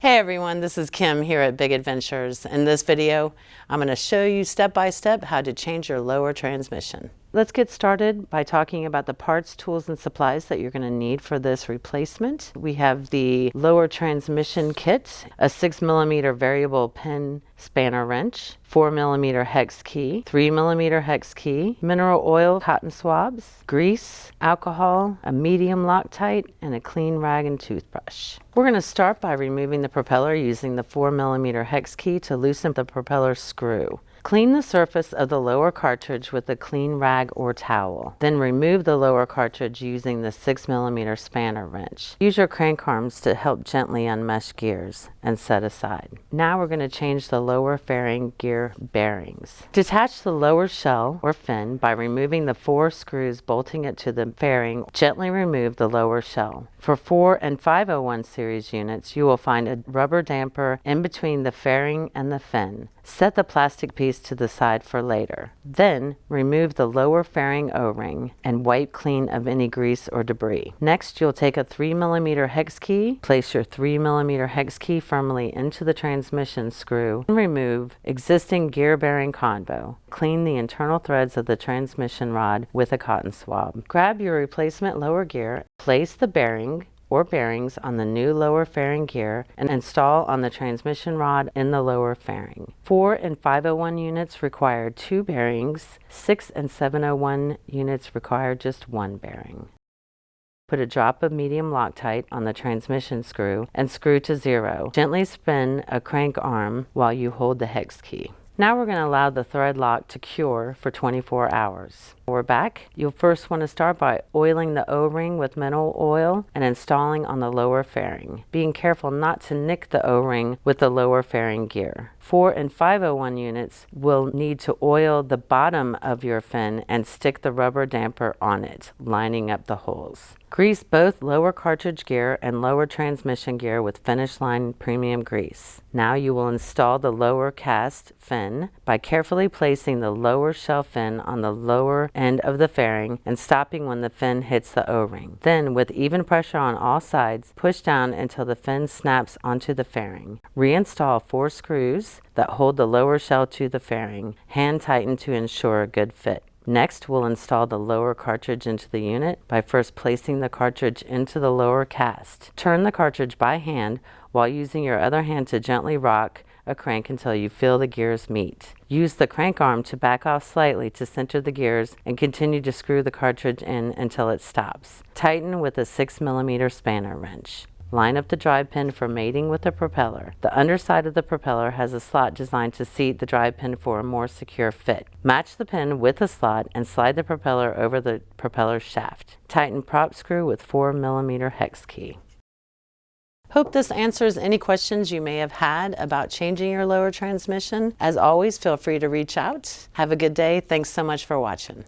Hey everyone, this is Kim here at Big Adventures. In this video, I'm going to show you step by step how to change your lower transmission. Let's get started by talking about the parts, tools, and supplies that you're going to need for this replacement. We have the lower transmission kit, a 6mm variable pin spanner wrench, 4mm hex key, 3mm hex key, mineral oil cotton swabs, grease, alcohol, a medium Loctite, and a clean rag and toothbrush. We're going to start by removing the propeller using the 4mm hex key to loosen the propeller screw. Clean the surface of the lower cartridge with a clean rag or towel. Then remove the lower cartridge using the 6mm spanner wrench. Use your crank arms to help gently unmesh gears and set aside. Now we're going to change the lower fairing gear bearings. Detach the lower shell or fin by removing the 4 screws bolting it to the fairing. Gently remove the lower shell. For 4 and 501 series units, you will find a rubber damper in between the fairing and the fin. Set the plastic piece to the side for later. Then remove the lower fairing O-ring and wipe clean of any grease or debris. Next, you'll take a 3mm hex key, place your 3mm hex key firmly into the transmission screw, and remove existing gear bearing convo. Clean the internal threads of the transmission rod with a cotton swab. Grab your replacement lower gear, place the bearing or bearings on the new lower fairing gear and install on the transmission rod in the lower fairing. 4 and 501 units require 2 bearings. 6 and 701 units require just 1 bearing. Put a drop of medium Loctite on the transmission screw and screw to 0. Gently spin a crank arm while you hold the hex key. Now we're going to allow the thread lock to cure for 24 hours. We're back. You'll first want to start by oiling the O-ring with mineral oil and installing on the lower fairing, being careful not to nick the O-ring with the lower fairing gear. 4 and 501 units will need to oil the bottom of your fin and stick the rubber damper on it, lining up the holes. Grease both lower cartridge gear and lower transmission gear with finish line premium grease. Now you will install the lower cast fin by carefully placing the lower shell fin on the lower end of the fairing and stopping when the fin hits the O-ring. Then, with even pressure on all sides, push down until the fin snaps onto the fairing. Reinstall 4 screws that hold the lower shell to the fairing. Hand tighten to ensure a good fit. Next, we'll install the lower cartridge into the unit by first placing the cartridge into the lower cast. Turn the cartridge by hand while using your other hand to gently rock a crank until you feel the gears meet. Use the crank arm to back off slightly to center the gears and continue to screw the cartridge in until it stops. Tighten with a 6mm spanner wrench. Line up the drive pin for mating with the propeller. The underside of the propeller has a slot designed to seat the drive pin for a more secure fit. Match the pin with the slot and slide the propeller over the propeller shaft. Tighten prop screw with 4mm hex key. Hope this answers any questions you may have had about changing your lower transmission. As always, feel free to reach out. Have a good day. Thanks so much for watching.